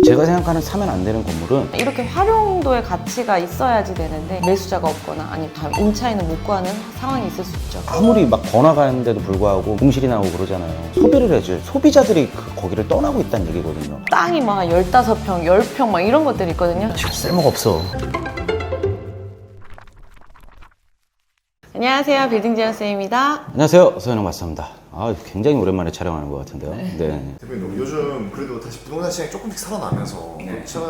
제가 생각하는 사면 안 되는 건물은 이렇게 활용도의 가치가 있어야지 되는데 매수자가 없거나 아니면 다 임차인은 못 구하는 상황이 있을 수 있죠. 아무리 막 번화가인데도 불구하고 공실이 나오고 그러잖아요. 소비를 해줄 소비자들이 거기를 떠나고 있다는 얘기거든요. 땅이 막 15평, 10평 막 이런 것들이 있거든요. 지금 쓸모가 없어. 안녕하세요, 빌딩제어쌤입니다. 안녕하세요, 서현웅 맞습니다. 굉장히 오랜만에 촬영하는 것 같은데요. 네. 대표님, 요즘 그래도 다시 부동산 시장이 조금씩 살아나면서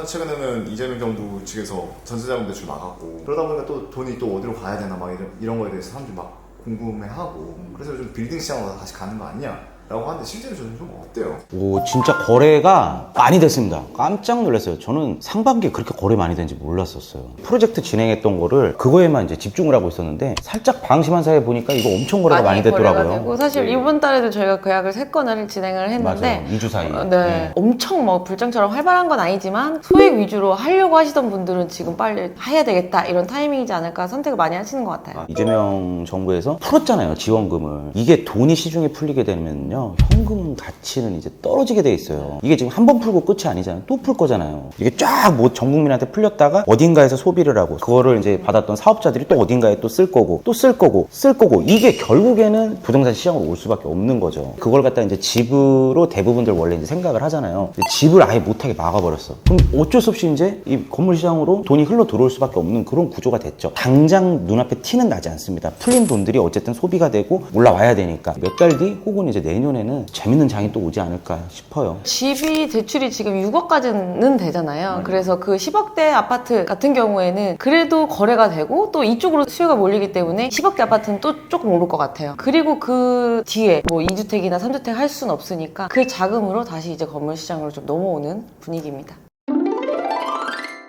최근에는 이재명 정부 측에서 전세자금 대출 막았고 그러다 보니까 또 돈이 또 어디로 가야 되나 막 이런 거에 대해서 사람들이 막 궁금해하고 그래서 요즘 빌딩 시장으로 다시 가는 거 아니냐 라고 하는데 실제로 저는 좀 어때요? 진짜 거래가 많이 됐습니다. 깜짝 놀랐어요. 저는 상반기에 그렇게 거래 많이 된지 몰랐었어요. 프로젝트 진행했던 거를 그거에만 이제 집중을 하고 있었는데 살짝 방심한 사이에 보니까 이거 엄청 거래가 많이 됐더라고요. 되고 사실 이번 달에도 저희가 계약을 3건을 진행을 했는데 맞아요. 2주 사이에. 네. 엄청 뭐 불장처럼 활발한 건 아니지만 소액 위주로 하려고 하시던 분들은 지금 빨리 해야 되겠다 이런 타이밍이지 않을까 선택을 많이 하시는 것 같아요. 이재명 정부에서 풀었잖아요, 지원금을. 이게 돈이 시중에 풀리게 되면요 현금 가치는 이제 떨어지게 돼 있어요. 이게 지금 한 번 풀고 끝이 아니잖아요. 또 풀 거잖아요. 이게 쫙 뭐 전 국민한테 풀렸다가 어딘가에서 소비를 하고 그거를 이제 받았던 사업자들이 또 어딘가에 또 쓸 거고 또 쓸 거고 쓸 거고 이게 결국에는 부동산 시장으로 올 수밖에 없는 거죠. 그걸 갖다 이제 집으로 대부분들 원래 이제 생각을 하잖아요. 집을 아예 못하게 막아버렸어. 그럼 어쩔 수 없이 이제 이 건물 시장으로 돈이 흘러 들어올 수밖에 없는 그런 구조가 됐죠. 당장 눈앞에 티는 나지 않습니다. 풀린 돈들이 어쨌든 소비가 되고 올라와야 되니까 몇 달 뒤 혹은 이제 내년에는 재밌는 장이 또 오지 않을까 싶어요. 집이 대출이 지금 6억까지는 되잖아요. 그래서 그 10억대 아파트 같은 경우에는 그래도 거래가 되고 또 이쪽으로 수요가 몰리기 때문에 10억대 아파트는 또 조금 오를 것 같아요. 그리고 그 뒤에 뭐 2주택이나 3주택 할 수는 없으니까 그 자금으로 다시 이제 건물 시장으로 좀 넘어오는 분위기입니다.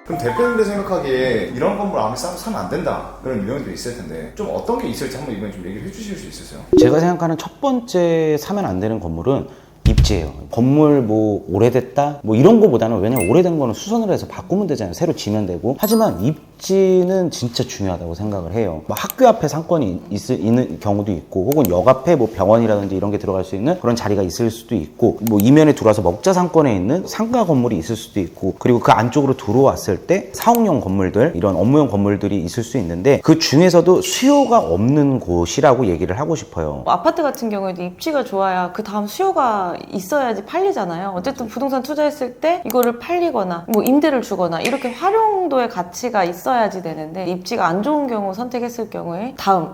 그럼 대표님들 생각하기에 이런 건물 아무리 싸도 사면 안 된다 그런 유형도 있을 텐데 좀 어떤 게 있을지 한번 이번에 좀 얘기를 해주실 수 있으세요? 제가 생각하는 첫 번째 사면 안 되는 건물은 입지예요. 건물 뭐 오래됐다 뭐 이런 거보다는 왜냐면 오래된 거는 수선을 해서 바꾸면 되잖아요. 새로 지면 되고. 하지만 입지는 진짜 중요하다고 생각을 해요. 뭐 학교 앞에 상권이 있는 경우도 있고 혹은 역 앞에 뭐 병원이라든지 이런 게 들어갈 수 있는 그런 자리가 있을 수도 있고 뭐 이면에 들어와서 먹자 상권에 있는 상가 건물이 있을 수도 있고 그리고 그 안쪽으로 들어왔을 때 사옥용 건물들 이런 업무용 건물들이 있을 수 있는데 그 중에서도 수요가 없는 곳이라고 얘기를 하고 싶어요. 뭐 아파트 같은 경우에도 입지가 좋아야 그 다음 수요가 있어야지 팔리잖아요. 어쨌든 부동산 투자했을 때 이거를 팔리거나 뭐 임대를 주거나 이렇게 활용도의 가치가 있어야지 되는데 입지가 안 좋은 경우 선택했을 경우에 다음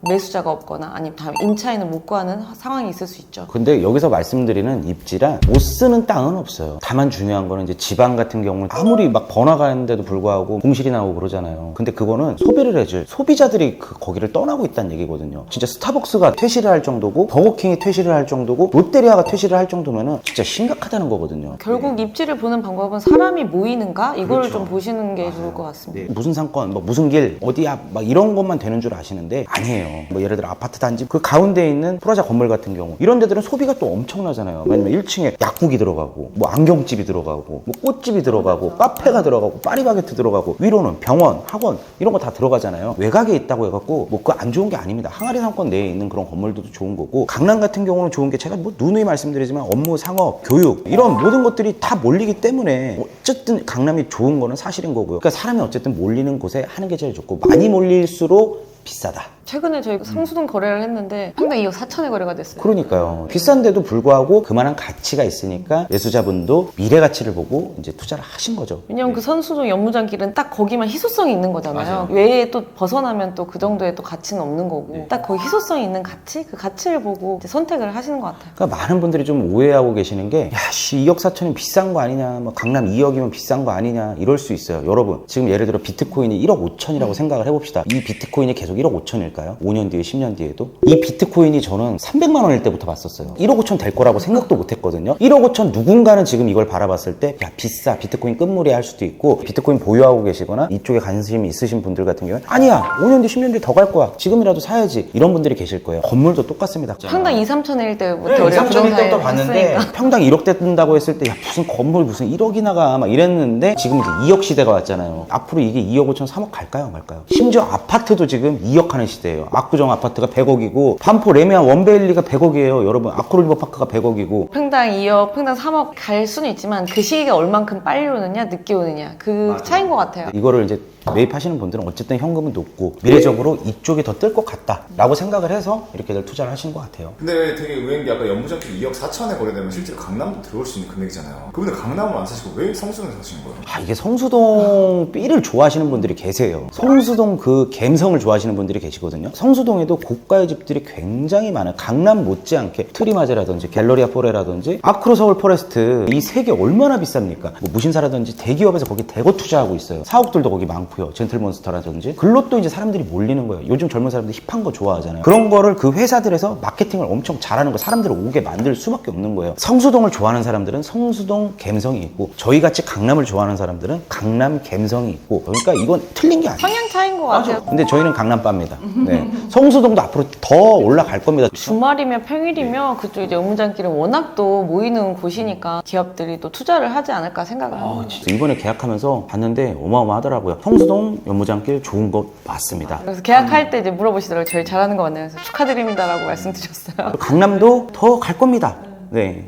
매수자가 없거나 아니면 다음 임차인은 못 구하는 상황이 있을 수 있죠. 근데 여기서 말씀드리는 입지라 못 쓰는 땅은 없어요. 다만 중요한 거는 이제 지방 같은 경우는 아무리 막 번화가인데도 불구하고 공실이 나오고 그러잖아요. 근데 그거는 소비를 해줄 소비자들이 거기를 떠나고 있다는 얘기거든요. 진짜 스타벅스가 퇴실을 할 정도고 버거킹이 퇴실을 할 정도고 롯데리아가 퇴실을 할 정도면은 진짜 심각하다는 거거든요. 결국 입지를 보는 방법은 사람이 모이는가 이거를 그렇죠. 좀 보시는 게 좋을 것 같습니다. 네, 무슨 상권, 뭐 무슨 길, 어디야 막 이런 것만 되는 줄 아시는데 아니에요. 뭐 예를 들어 아파트 단지 그 가운데에 있는 프라자 건물 같은 경우 이런 데들은 소비가 또 엄청나잖아요. 왜냐면 1층에 약국이 들어가고 뭐 안경집이 들어가고 뭐 꽃집이 들어가고 카페가 들어가고 파리바게트 들어가고 위로는 병원, 학원 이런 거 다 들어가잖아요. 외곽에 있다고 해갖고 뭐 그거 안 좋은 게 아닙니다. 항아리 상권 내에 있는 그런 건물들도 좋은 거고 강남 같은 경우는 좋은 게 제가 뭐 누누이 말씀드리지만 업무, 상업, 교육 이런 모든 것들이 다 몰리기 때문에 어쨌든 강남이 좋은 거는 사실인 거고요. 그러니까 사람이 어쨌든 몰리는 곳에 하는 게 제일 좋고 많이 몰릴수록 비싸다. 최근에 저희 상수동 거래를 했는데 평당 2억 4천에 거래가 됐어요. 그러니까요. 비싼데도 불구하고 그만한 가치가 있으니까 매수자분도 미래 가치를 보고 이제 투자를 하신 거죠. 왜냐면 그 선수동 연무장길은 딱 거기만 희소성이 있는 거잖아요. 외에 또 벗어나면 또 그 정도의 또 가치는 없는 거고 딱 거기 희소성이 있는 가치? 그 가치를 보고 이제 선택을 하시는 것 같아요. 그러니까 많은 분들이 좀 오해하고 계시는 게 야씨 2억 4천이면 비싼 거 아니냐 뭐 강남 2억이면 비싼 거 아니냐 이럴 수 있어요. 여러분 지금 예를 들어 비트코인이 1억 5천이라고 생각을 해봅시다. 이 비트코인이 계속 1억 5천일까요? 5년 뒤에 10년 뒤에도 이 비트코인이 저는 300만 원일 때부터 봤었어요. 1억 5천 될 거라고 생각도 못 했거든요. 1억 5천 누군가는 지금 이걸 바라봤을 때 야 비싸 비트코인 끝물이야 할 수도 있고 비트코인 보유하고 계시거나 이쪽에 관심이 있으신 분들 같은 경우는 아니야 5년 뒤 10년 뒤 더 갈 거야 지금이라도 사야지 이런 분들이 계실 거예요. 건물도 똑같습니다. 평당 2, 3천일 때부터 네, 2, 우리가 3천일 때부터 봤는데 했으니까. 평당 1억대 뜬다고 했을 때 야 무슨 건물 무슨 1억이 나가 막 이랬는데 지금 이제 2억 시대가 왔잖아요. 앞으로 이게 2억 5천 3억 갈까요 안 갈까요? 심지어 아파트도 지금 지금 2억 하는 시대예요. 압구정 아파트가 100억이고 반포 레미안 원베일리가 100억이에요. 여러분 아크로리버파크가 100억이고 평당 2억, 평당 3억 갈 수는 있지만 그 시기가 얼만큼 빨리 오느냐 늦게 오느냐 그 차이인 것 같아요. 이거를 이제 매입하시는 분들은 어쨌든 현금은 높고 미래적으로 이쪽이 더 뜰 것 같다 라고 생각을 해서 이렇게들 투자를 하신 것 같아요. 근데 되게 의외인 게 아까 연무장길 2억 4천에 거래되면 실제로 강남도 들어올 수 있는 금액이잖아요. 그분들 강남을 안 사시고 왜 성수동에 사시는 거예요? 이게 성수동 B를 좋아하시는 분들이 계세요. 성수동 그 갬성을 좋아하시는 분들이 계시거든요. 성수동에도 고가의 집들이 굉장히 많아요. 강남 못지않게 트리마제라든지 갤러리아 포레라든지 아크로 서울 포레스트 이 세 개 얼마나 비쌉니까? 뭐 무신사라든지 대기업에서 거기 대거 투자하고 있어요. 사옥들도 거기 많고요. 젠틀몬스터라든지 글로 또 이제 사람들이 몰리는 거예요. 요즘 젊은 사람들이 힙한 거 좋아하잖아요. 그런 거를 그 회사들에서 마케팅을 엄청 잘하는 거 사람들을 오게 만들 수밖에 없는 거예요. 성수동을 좋아하는 사람들은 성수동 갬성이 있고 저희같이 강남을 좋아하는 사람들은 강남 갬성이 있고 그러니까 이건 틀린 게 아니에요. 성향 차이인 것 같아요. 근데 저희는 강남빠입니다. 네. 성수동도 앞으로 더 올라갈 겁니다. 주말이면 평일이면 그쪽 이제 은무장길은 워낙 또 모이는 곳이니까 기업들이 또 투자를 하지 않을까 생각을 합니다. 진짜 이번에 계약하면서 봤는데 어마어마하더라고요. 성수동 연무장길 좋은 것 맞습니다. 그래서 계약할 때 이제 물어보시더라고요. 저희 잘하는 거 맞나요? 그래서 축하드립니다라고 말씀드렸어요. 강남도 더 갈 겁니다. 네.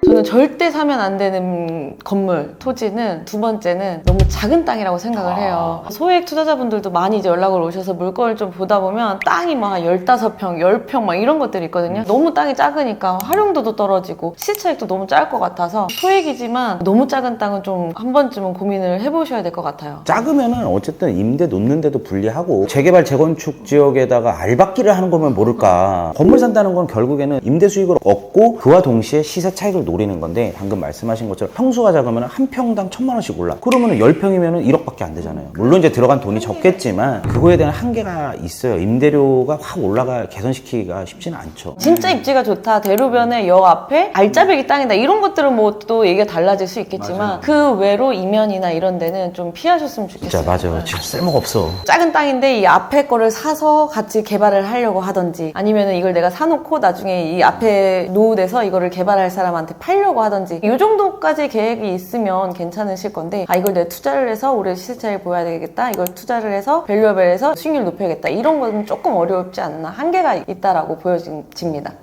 저는 절대 사면 안 되는 건물, 토지는 두 번째는 너무 작은 땅이라고 생각을 해요. 소액 투자자분들도 많이 이제 연락을 오셔서 물건을 좀 보다 보면 땅이 막 15평, 10평 막 이런 것들이 있거든요. 너무 땅이 작으니까 활용도도 떨어지고 시차익도 너무 짧을 것 같아서 소액이지만 너무 작은 땅은 좀 한 번쯤은 고민을 해보셔야 될 것 같아요. 작으면은 어쨌든 임대 놓는데도 불리하고 재개발 재건축 지역에다가 알박기를 하는 거면 모를까. 건물 산다는 건 결국에는 임대 수익을 얻고 그와 동시에 시세 차익을 노리는 건데 방금 말씀하신 것처럼 평수가 작으면 한 평당 1,000만 원씩 올라. 그러면 10평이면 1억밖에 안 되잖아요. 물론 이제 들어간 돈이 적겠지만 그거에 대한 한계가 있어요. 임대료가 확 올라가 개선시키기가 쉽지는 않죠. 진짜 입지가 좋다, 대로변에 역 앞에 알짜배기 땅이다 이런 것들은 뭐 또 얘기가 달라질 수 있겠지만 그 외로 이면이나 이런 데는 좀 피하셨으면 좋겠어요. 진짜 맞아. 지금 쓸모가 없어. 작은 땅인데 이 앞에 거를 사서 같이 개발을 하려고 하던지 아니면은 이걸 내가 사놓고 나중에 이 앞에 노후돼서 이거를 개발할 사람한테 팔려고 하던지 이 정도까지 계획이 있으면 괜찮으실 건데 이걸 내가 투자를 해서 올해 시세차익 보여야 되겠다, 이걸 투자를 해서 밸류업에서 수익률 높여야겠다 이런 거는 조금 어렵지 않나, 한계가 있다라고 보여집니다.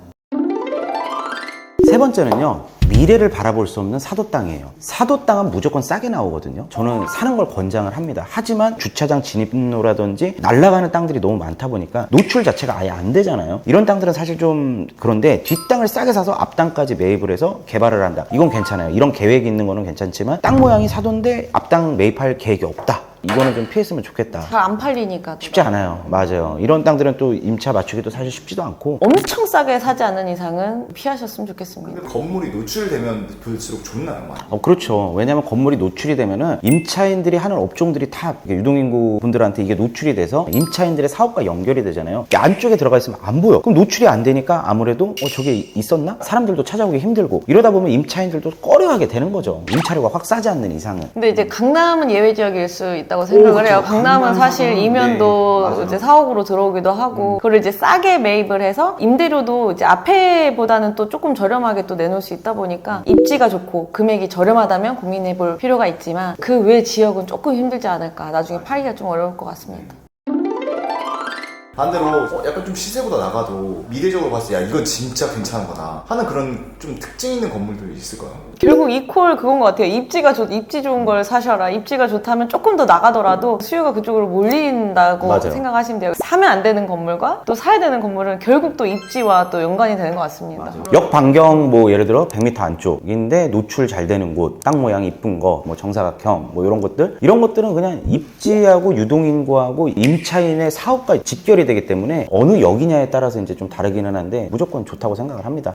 세 번째는요, 미래를 바라볼 수 없는 사도 땅이에요. 사도 땅은 무조건 싸게 나오거든요. 저는 사는 걸 권장을 합니다. 하지만 주차장 진입로라든지 날아가는 땅들이 너무 많다 보니까 노출 자체가 아예 안 되잖아요. 이런 땅들은 사실 좀 그런데 뒷땅을 싸게 사서 앞땅까지 매입을 해서 개발을 한다. 이건 괜찮아요. 이런 계획이 있는 거는 괜찮지만 땅 모양이 사도인데 앞땅 매입할 계획이 없다. 이거는 좀 피했으면 좋겠다. 잘 안 팔리니까 쉽지 않아요. 맞아요. 이런 땅들은 또 임차 맞추기도 사실 쉽지도 않고. 엄청 싸게 사지 않는 이상은 피하셨으면 좋겠습니다. 근데 건물이 노출되면 볼수록 좋나요? 많이? 그렇죠. 왜냐하면 건물이 노출이 되면은 임차인들이 하는 업종들이 다 유동인구 분들한테 이게 노출이 돼서 임차인들의 사업과 연결이 되잖아요. 안쪽에 들어가 있으면 안 보여. 그럼 노출이 안 되니까 아무래도 저게 있었나? 사람들도 찾아오기 힘들고 이러다 보면 임차인들도 꺼려하게 되는 거죠. 임차료가 확 싸지 않는 이상은. 근데 이제 강남은 예외 지역일 수 있다고 생각을 해요. 강남은 사실 이면도 네, 이제 4억으로 들어오기도 하고, 그걸 이제 싸게 매입을 해서 임대료도 이제 앞에보다는 또 조금 저렴하게 또 내놓을 수 있다 보니까 입지가 좋고 금액이 저렴하다면 고민해 볼 필요가 있지만 그 외 지역은 조금 힘들지 않을까. 나중에 팔기가 좀 어려울 것 같습니다. 반대로 약간 좀 시세보다 나가도 미래적으로 봤을 때 야 이건 진짜 괜찮은 거다 하는 그런 좀 특징 있는 건물들이 있을까요? 결국 이퀄 그건 것 같아요. 입지 좋은 걸 사셔라. 입지가 좋다면 조금 더 나가더라도 수요가 그쪽으로 몰린다고 맞아요. 생각하시면 돼요. 사면 안 되는 건물과 또 사야 되는 건물은 결국 또 입지와 또 연관이 되는 것 같습니다. 역 반경 뭐 예를 들어 100m 안쪽인데 노출 잘 되는 곳, 땅 모양 이쁜 거, 뭐 정사각형 뭐 이런 것들은 그냥 입지하고 유동인구하고 임차인의 사업과 직결이 되기 때문에 어느 역이냐에 따라서 이제 좀 다르기는 한데 무조건 좋다고 생각을 합니다.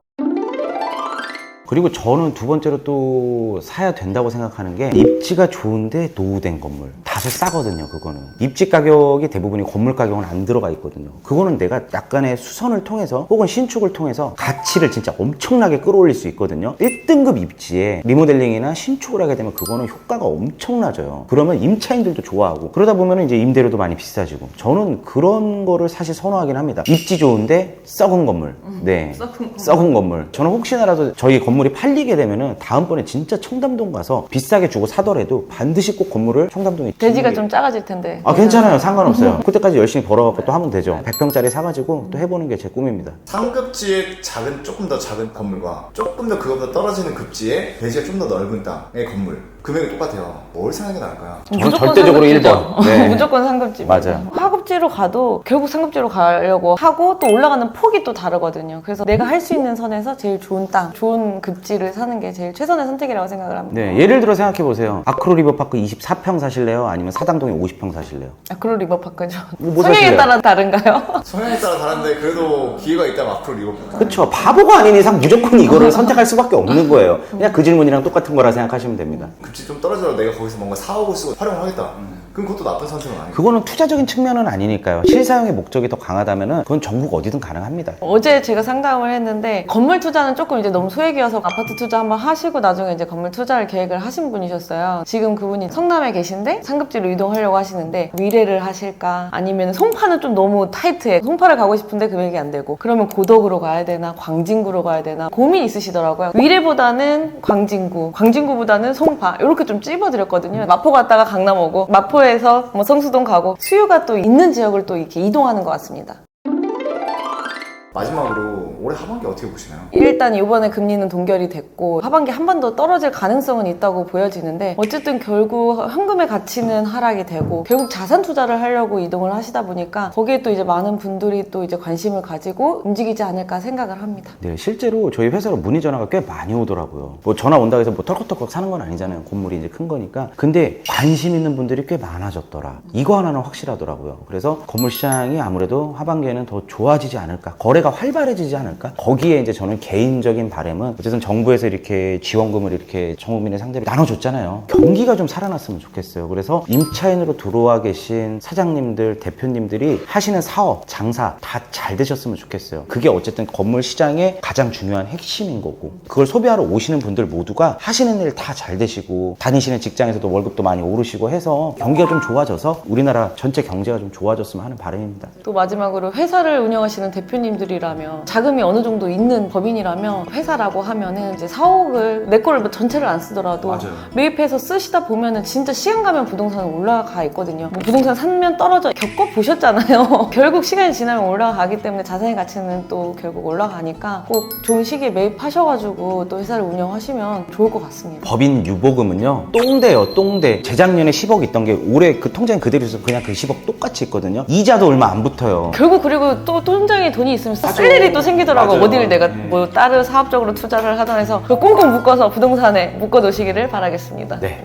그리고 저는 두 번째로 또 사야 된다고 생각하는 게 입지가 좋은데 노후된 건물. 다소 싸거든요, 그거는. 입지 가격이 대부분이 건물 가격은 안 들어가 있거든요. 그거는 내가 약간의 수선을 통해서 혹은 신축을 통해서 가치를 진짜 엄청나게 끌어올릴 수 있거든요. 1등급 입지에 리모델링이나 신축을 하게 되면 그거는 효과가 엄청나져요. 그러면 임차인들도 좋아하고 그러다 보면 이제 임대료도 많이 비싸지고 저는 그런 거를 사실 선호하긴 합니다. 입지 좋은데 썩은 건물. 네. 썩은 건물. 저는 혹시나라도 저희 건물이 팔리게 되면은 다음번에 진짜 청담동 가서 비싸게 주고 사더라도 반드시 꼭 건물을 청담동에 대전 돼지가 좀 작아질 텐데. 아 괜찮아요. 상관없어요. 그때까지 열심히 벌어갖고 또 하면 되죠. 100평짜리 사가지고 또 해보는 게 제 꿈입니다. 상급지의 조금 더 작은 건물과 조금 더 그거보다 떨어지는 급지의 대지가 좀 더 넓은 땅의 건물 금액이 똑같아요. 뭘 사는 게 나을까요? 저는 절대적으로 상급지죠. 1번. 네. 무조건 상급지. 맞아요. 하급지로 가도 결국 상급지로 가려고 하고 또 올라가는 폭이 또 다르거든요. 그래서 내가 할 수 있는 선에서 제일 좋은 땅, 좋은 급지를 사는 게 제일 최선의 선택이라고 생각을 합니다. 네, 예를 들어 생각해보세요. 아크로 리버파크 24평 사실래요? 아니면 사당동에 50평 사실래요? 아크로 리버파크죠. 뭐 성향에 사실래요? 따라 다른가요? 성향에 따라 다른데 그래도 기회가 있다면 앞으로 리버풀. 그쵸. 바보가 아닌 이상 무조건 이거를 선택할 수밖에 없는 거예요. 그냥 그 질문이랑 똑같은 거라 생각하시면 됩니다. 급지 좀 떨어져도 내가 거기서 뭔가 사오고 쓰고 활용을 하겠다. 그럼 그것도 나쁜 선택은 아니에요. 그거는 투자적인 측면은 아니니까요. 실사용의 목적이 더 강하다면은 그건 전국 어디든 가능합니다. 어제 제가 상담을 했는데 건물 투자는 조금 이제 너무 소액이어서 아파트 투자 한번 하시고 나중에 이제 건물 투자를 계획을 하신 분이셨어요. 지금 그분이 성남에 계신데 상급지로 이동하려고 하시는데 위례를 하실까 아니면 송파는 좀 너무 타이트해. 송파를 가고 싶은데 금액이 안 되고 그러면 고덕으로 가야 되나 광진구로 가야 되나 고민 있으시더라고요. 위례보다는 광진구, 광진구보다는 송파 이렇게 좀 찝어드렸거든요. 마포 갔다가 강남 오고 마포에서 뭐 성수동 가고 수요가 또 있는 지역을 또 이렇게 이동하는 것 같습니다. 마지막으로 올해 하반기 어떻게 보시나요? 일단 이번에 금리는 동결이 됐고 하반기 한 번 더 떨어질 가능성은 있다고 보여지는데 어쨌든 결국 현금의 가치는 하락이 되고 결국 자산 투자를 하려고 이동을 하시다 보니까 거기에 또 이제 많은 분들이 또 이제 관심을 가지고 움직이지 않을까 생각을 합니다. 네, 실제로 저희 회사로 문의 전화가 꽤 많이 오더라고요. 뭐 전화 온다고 해서 뭐 털컥털컥 사는 건 아니잖아요. 건물이 이제 큰 거니까. 근데 관심 있는 분들이 꽤 많아졌더라. 이거 하나는 확실하더라고요. 그래서 건물 시장이 아무래도 하반기에는 더 좋아지지 않을까. 거래가 활발해지지 않을까. 거기에 이제 저는 개인적인 바람은 어쨌든 정부에서 이렇게 지원금을 이렇게 전 국민의 상대로 나눠줬잖아요. 경기가 좀 살아났으면 좋겠어요. 그래서 임차인으로 들어와 계신 사장님들, 대표님들이 하시는 사업, 장사 다 잘 되셨으면 좋겠어요. 그게 어쨌든 건물 시장의 가장 중요한 핵심인 거고 그걸 소비하러 오시는 분들 모두가 하시는 일 다 잘 되시고 다니시는 직장에서도 월급도 많이 오르시고 해서 경기가 좀 좋아져서 우리나라 전체 경제가 좀 좋아졌으면 하는 바람입니다. 또 마지막으로 회사를 운영하시는 대표님들이라면 자금이 어느 정도 있는 법인이라면 회사라고 하면은 이제 4억을 내 거를 뭐 전체를 안 쓰더라도 맞아요. 매입해서 쓰시다 보면은 진짜 시간 가면 부동산은 올라가 있거든요. 뭐 부동산 사면 떨어져 겪어보셨잖아요. 결국 시간이 지나면 올라가기 때문에 자산의 가치는 또 결국 올라가니까 꼭 좋은 시기에 매입하셔가지고 또 회사를 운영하시면 좋을 것 같습니다. 법인 유보금은요 똥대요 똥대. 재작년에 10억 있던 게 올해 그 통장에 그대로 있어서 그냥 그 10억 똑같이 있거든요. 이자도 얼마 안 붙어요. 결국 그리고 또 통장에 돈이 있으면 쓸 일이 또 생기더라고. 맞아요. 어디를 내가 뭐 다른 사업적으로 투자를 하던 해서 꽁꽁 묶어서 부동산에 묶어 놓으시기를 바라겠습니다. 네.